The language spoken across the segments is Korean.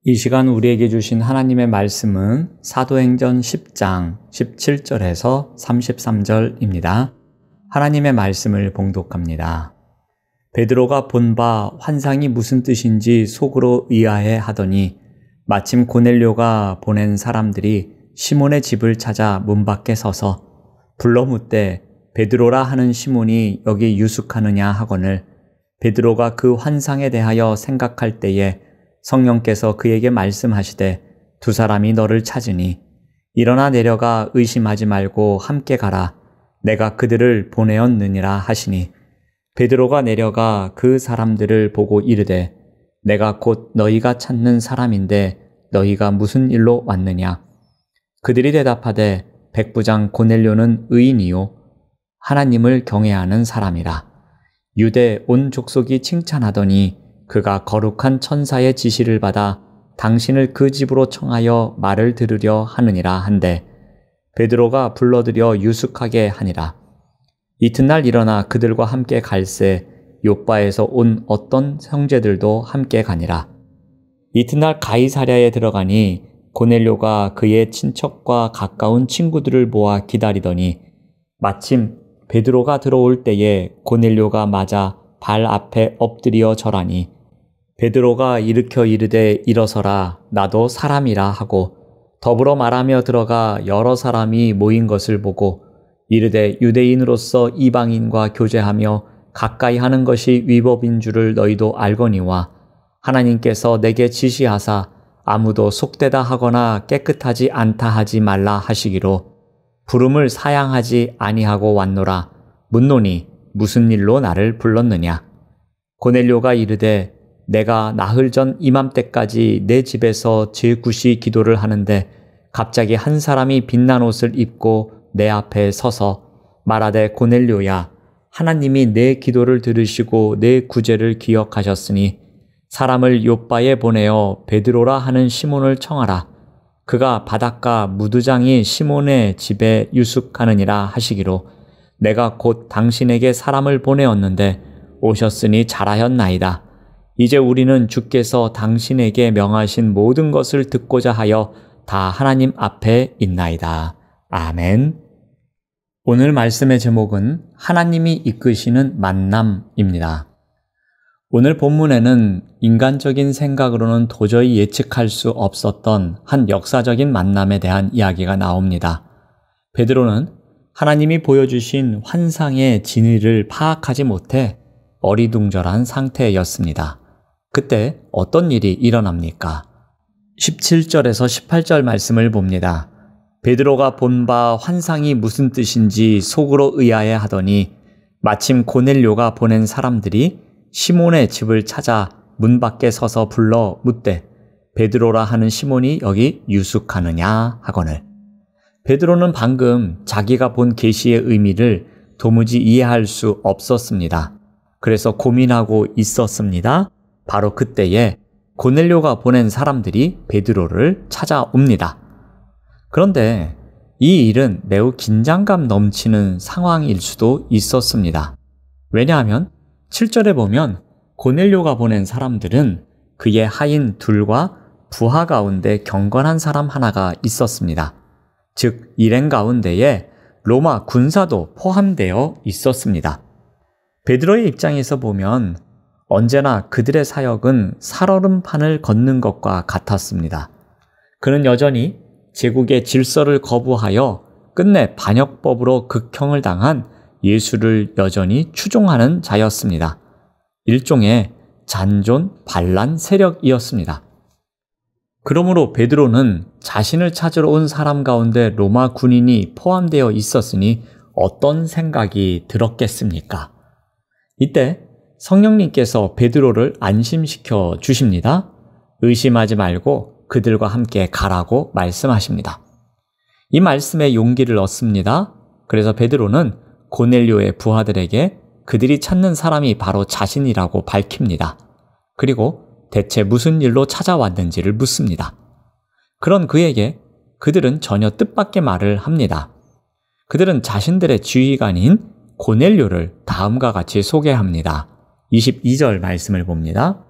이 시간 우리에게 주신 하나님의 말씀은 사도행전 10장 17절에서 33절입니다. 하나님의 말씀을 봉독합니다. 베드로가 본 바 환상이 무슨 뜻인지 속으로 의아해 하더니 마침 고넬료가 보낸 사람들이 시몬의 집을 찾아 문 밖에 서서 불러 묻되 베드로라 하는 시몬이 여기 유숙하느냐 하거늘 베드로가 그 환상에 대하여 생각할 때에 성령께서 그에게 말씀하시되 두 사람이 너를 찾으니 일어나 내려가 의심하지 말고 함께 가라. 내가 그들을 보내었느니라 하시니 베드로가 내려가 그 사람들을 보고 이르되 내가 곧 너희가 찾는 사람인데 너희가 무슨 일로 왔느냐. 그들이 대답하되 백부장 고넬료는 의인이요 하나님을 경외하는 사람이라. 유대 온 족속이 칭찬하더니 그가 거룩한 천사의 지시를 받아 당신을 그 집으로 청하여 말을 들으려 하느니라 한데 베드로가 불러들여 유숙하게 하니라. 이튿날 일어나 그들과 함께 갈새 욥바에서 온 어떤 형제들도 함께 가니라. 이튿날 가이사랴에 들어가니 고넬료가 그의 친척과 가까운 친구들을 모아 기다리더니 마침 베드로가 들어올 때에 고넬료가 맞아 발 앞에 엎드려 절하니 베드로가 일으켜 이르되 일어서라 나도 사람이라 하고 더불어 말하며 들어가 여러 사람이 모인 것을 보고 이르되 유대인으로서 이방인과 교제하며 가까이 하는 것이 위법인 줄을 너희도 알거니와 하나님께서 내게 지시하사 아무도 속되다 하거나 깨끗하지 않다 하지 말라 하시기로 부름을 사양하지 아니하고 왔노라. 묻노니 무슨 일로 나를 불렀느냐. 고넬료가 이르되 내가 나흘 전 이맘때까지 내 집에서 제9시 기도를 하는데 갑자기 한 사람이 빛난 옷을 입고 내 앞에 서서 말하되 고넬료야 하나님이 내 기도를 들으시고 내 구제를 기억하셨으니 사람을 욥바에 보내어 베드로라 하는 시몬을 청하라. 그가 바닷가 무두장이 시몬의 집에 유숙하느니라 하시기로 내가 곧 당신에게 사람을 보내었는데 오셨으니 잘하였나이다. 이제 우리는 주께서 당신에게 명하신 모든 것을 듣고자 하여 다 하나님 앞에 있나이다. 아멘. 오늘 말씀의 제목은 하나님이 이끄시는 만남입니다. 오늘 본문에는 인간적인 생각으로는 도저히 예측할 수 없었던 한 역사적인 만남에 대한 이야기가 나옵니다. 베드로는 하나님이 보여주신 환상의 진위를 파악하지 못해 어리둥절한 상태였습니다. 그때 어떤 일이 일어납니까? 17절에서 18절 말씀을 봅니다. 베드로가 본 바 환상이 무슨 뜻인지 속으로 의아해 하더니 마침 고넬료가 보낸 사람들이 시몬의 집을 찾아 문 밖에 서서 불러 묻되 베드로라 하는 시몬이 여기 유숙하느냐 하거늘. 베드로는 방금 자기가 본 계시의 의미를 도무지 이해할 수 없었습니다. 그래서 고민하고 있었습니다. 바로 그때에 고넬료가 보낸 사람들이 베드로를 찾아옵니다. 그런데 이 일은 매우 긴장감 넘치는 상황일 수도 있었습니다. 왜냐하면 7절에 보면 고넬료가 보낸 사람들은 그의 하인 둘과 부하 가운데 경건한 사람 하나가 있었습니다. 즉 일행 가운데에 로마 군사도 포함되어 있었습니다. 베드로의 입장에서 보면 언제나 그들의 사역은 살얼음판을 걷는 것과 같았습니다. 그는 여전히 제국의 질서를 거부하여 끝내 반역법으로 극형을 당한 예수를 여전히 추종하는 자였습니다. 일종의 잔존 반란 세력이었습니다. 그러므로 베드로는 자신을 찾으러 온 사람 가운데 로마 군인이 포함되어 있었으니 어떤 생각이 들었겠습니까? 이때 성령님께서 베드로를 안심시켜 주십니다. 의심하지 말고 그들과 함께 가라고 말씀하십니다. 이 말씀에 용기를 얻습니다. 그래서 베드로는 고넬료의 부하들에게 그들이 찾는 사람이 바로 자신이라고 밝힙니다. 그리고 대체 무슨 일로 찾아왔는지를 묻습니다. 그런 그에게 그들은 전혀 뜻밖의 말을 합니다. 그들은 자신들의 지휘관인 고넬료를 다음과 같이 소개합니다. 22절 말씀을 봅니다.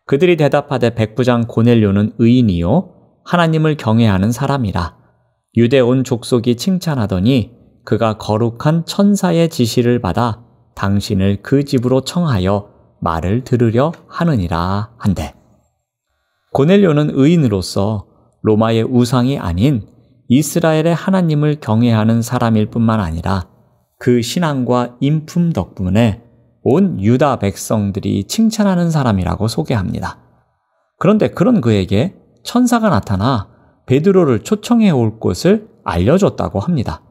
그들이 대답하되 백부장 고넬료는 의인이요 하나님을 경외하는 사람이라. 유대 온 족속이 칭찬하더니 그가 거룩한 천사의 지시를 받아 당신을 그 집으로 청하여 말을 들으려 하느니라 한대. 고넬료는 의인으로서 로마의 우상이 아닌 이스라엘의 하나님을 경외하는 사람일 뿐만 아니라 그 신앙과 인품 덕분에 온 유다 백성들이 칭찬하는 사람이라고 소개합니다. 그런데 그런 그에게 천사가 나타나 베드로를 초청해 올 곳을 알려줬다고 합니다.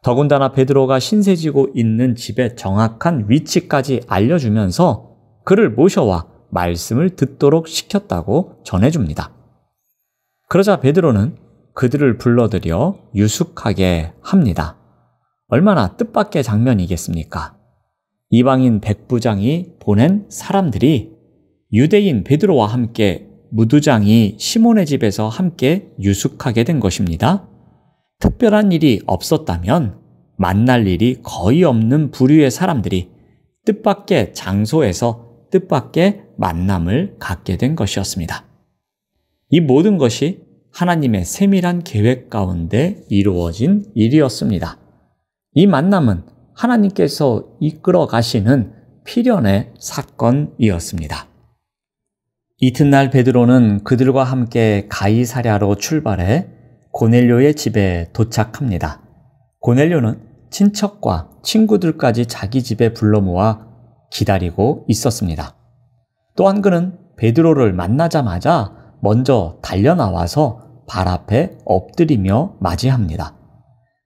더군다나 베드로가 신세지고 있는 집의 정확한 위치까지 알려주면서 그를 모셔와 말씀을 듣도록 시켰다고 전해줍니다. 그러자 베드로는 그들을 불러들여 유숙하게 합니다. 얼마나 뜻밖의 장면이겠습니까? 이방인 백부장이 보낸 사람들이 유대인 베드로와 함께 무두장이 시몬의 집에서 함께 유숙하게 된 것입니다. 특별한 일이 없었다면 만날 일이 거의 없는 부류의 사람들이 뜻밖의 장소에서 뜻밖의 만남을 갖게 된 것이었습니다. 이 모든 것이 하나님의 세밀한 계획 가운데 이루어진 일이었습니다. 이 만남은 하나님께서 이끌어 가시는 필연의 사건이었습니다. 이튿날 베드로는 그들과 함께 가이사랴로 출발해 고넬료의 집에 도착합니다. 고넬료는 친척과 친구들까지 자기 집에 불러 모아 기다리고 있었습니다. 또한 그는 베드로를 만나자마자 먼저 달려나와서 발 앞에 엎드리며 맞이합니다.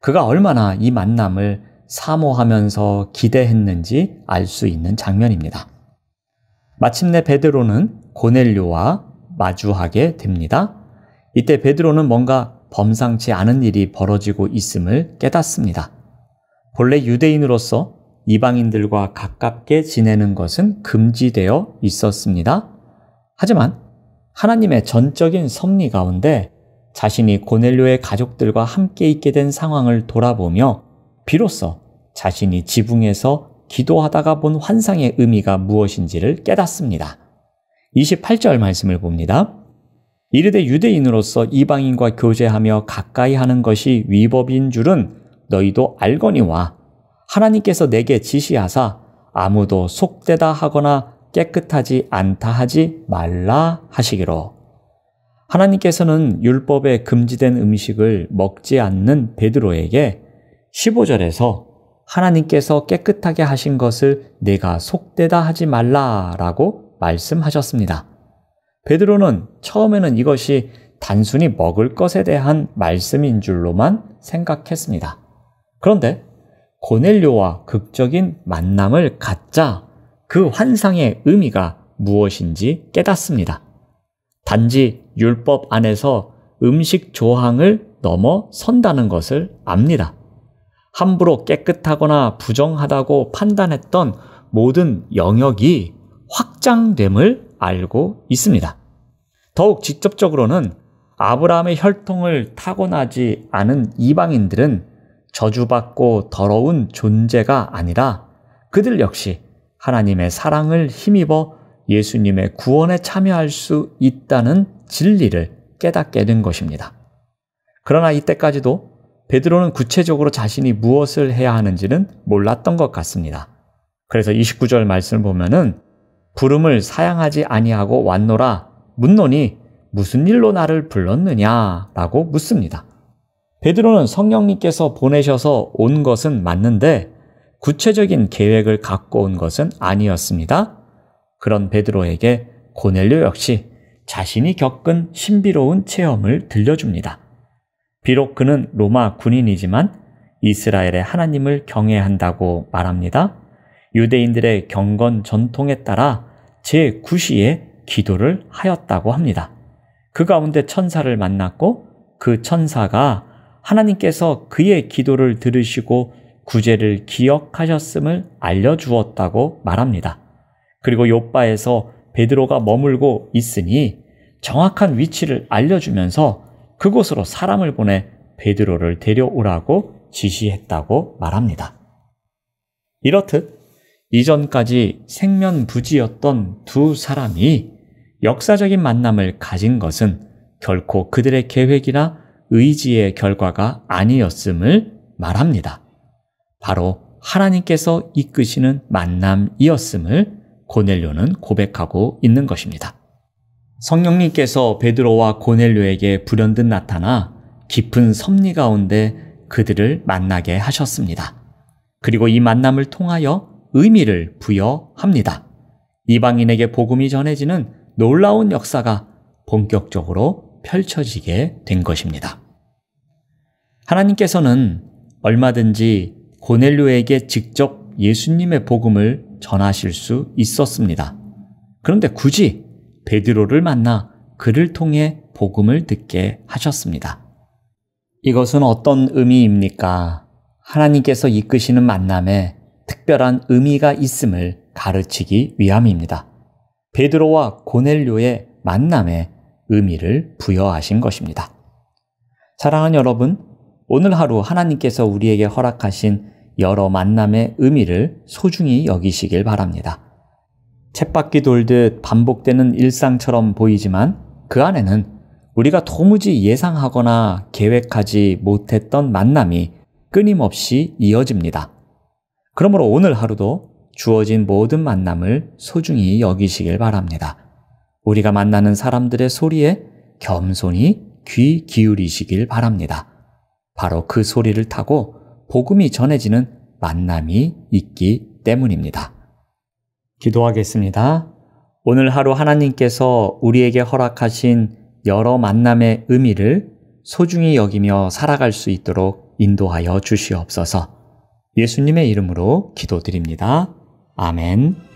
그가 얼마나 이 만남을 사모하면서 기대했는지 알 수 있는 장면입니다. 마침내 베드로는 고넬료와 마주하게 됩니다. 이때 베드로는 뭔가 범상치 않은 일이 벌어지고 있음을 깨닫습니다. 본래 유대인으로서 이방인들과 가깝게 지내는 것은 금지되어 있었습니다. 하지만 하나님의 전적인 섭리 가운데 자신이 고넬료의 가족들과 함께 있게 된 상황을 돌아보며 비로소 자신이 지붕에서 기도하다가 본 환상의 의미가 무엇인지를 깨닫습니다. 28절 말씀을 봅니다. 이르되 유대인으로서 이방인과 교제하며 가까이 하는 것이 위법인 줄은 너희도 알거니와 하나님께서 내게 지시하사 아무도 속되다 하거나 깨끗하지 않다 하지 말라 하시기로. 하나님께서는 율법에 금지된 음식을 먹지 않는 베드로에게 15절에서 하나님께서 깨끗하게 하신 것을 내가 속되다 하지 말라라고 말씀하셨습니다. 베드로는 처음에는 이것이 단순히 먹을 것에 대한 말씀인 줄로만 생각했습니다. 그런데 고넬료와 극적인 만남을 갖자 그 환상의 의미가 무엇인지 깨닫습니다. 단지 율법 안에서 음식 조항을 넘어선다는 것을 압니다. 함부로 깨끗하거나 부정하다고 판단했던 모든 영역이 확장됨을 알고 있습니다. 더욱 직접적으로는 아브라함의 혈통을 타고나지 않은 이방인들은 저주받고 더러운 존재가 아니라 그들 역시 하나님의 사랑을 힘입어 예수님의 구원에 참여할 수 있다는 진리를 깨닫게 된 것입니다. 그러나 이때까지도 베드로는 구체적으로 자신이 무엇을 해야 하는지는 몰랐던 것 같습니다. 그래서 29절 말씀을 보면은 부름을 사양하지 아니하고 왔노라 묻노니 무슨 일로 나를 불렀느냐라고 묻습니다. 베드로는 성령님께서 보내셔서 온 것은 맞는데 구체적인 계획을 갖고 온 것은 아니었습니다. 그런 베드로에게 고넬료 역시 자신이 겪은 신비로운 체험을 들려줍니다. 비록 그는 로마 군인이지만 이스라엘의 하나님을 경외한다고 말합니다. 유대인들의 경건 전통에 따라 제9시에 기도를 하였다고 합니다. 그 가운데 천사를 만났고 그 천사가 하나님께서 그의 기도를 들으시고 구제를 기억하셨음을 알려주었다고 말합니다. 그리고 욥바에서 베드로가 머물고 있으니 정확한 위치를 알려주면서 그곳으로 사람을 보내 베드로를 데려오라고 지시했다고 말합니다. 이렇듯 이전까지 생면부지였던 두 사람이 역사적인 만남을 가진 것은 결코 그들의 계획이나 의지의 결과가 아니었음을 말합니다. 바로 하나님께서 이끄시는 만남이었음을 고넬료는 고백하고 있는 것입니다. 성령님께서 베드로와 고넬료에게 불현듯 나타나 깊은 섭리 가운데 그들을 만나게 하셨습니다. 그리고 이 만남을 통하여 의미를 부여합니다. 이방인에게 복음이 전해지는 놀라운 역사가 본격적으로 펼쳐지게 된 것입니다. 하나님께서는 얼마든지 고넬료에게 직접 예수님의 복음을 전하실 수 있었습니다. 그런데 굳이 베드로를 만나 그를 통해 복음을 듣게 하셨습니다. 이것은 어떤 의미입니까? 하나님께서 이끄시는 만남에 특별한 의미가 있음을 가르치기 위함입니다. 베드로와 고넬료의 만남에 의미를 부여하신 것입니다. 사랑하는 여러분, 오늘 하루 하나님께서 우리에게 허락하신 여러 만남의 의미를 소중히 여기시길 바랍니다. 쳇바퀴 돌듯 반복되는 일상처럼 보이지만 그 안에는 우리가 도무지 예상하거나 계획하지 못했던 만남이 끊임없이 이어집니다. 그러므로 오늘 하루도 주어진 모든 만남을 소중히 여기시길 바랍니다. 우리가 만나는 사람들의 소리에 겸손히 귀 기울이시길 바랍니다. 바로 그 소리를 타고 복음이 전해지는 만남이 있기 때문입니다. 기도하겠습니다. 오늘 하루 하나님께서 우리에게 허락하신 여러 만남의 의미를 소중히 여기며 살아갈 수 있도록 인도하여 주시옵소서. 예수님의 이름으로 기도드립니다. 아멘.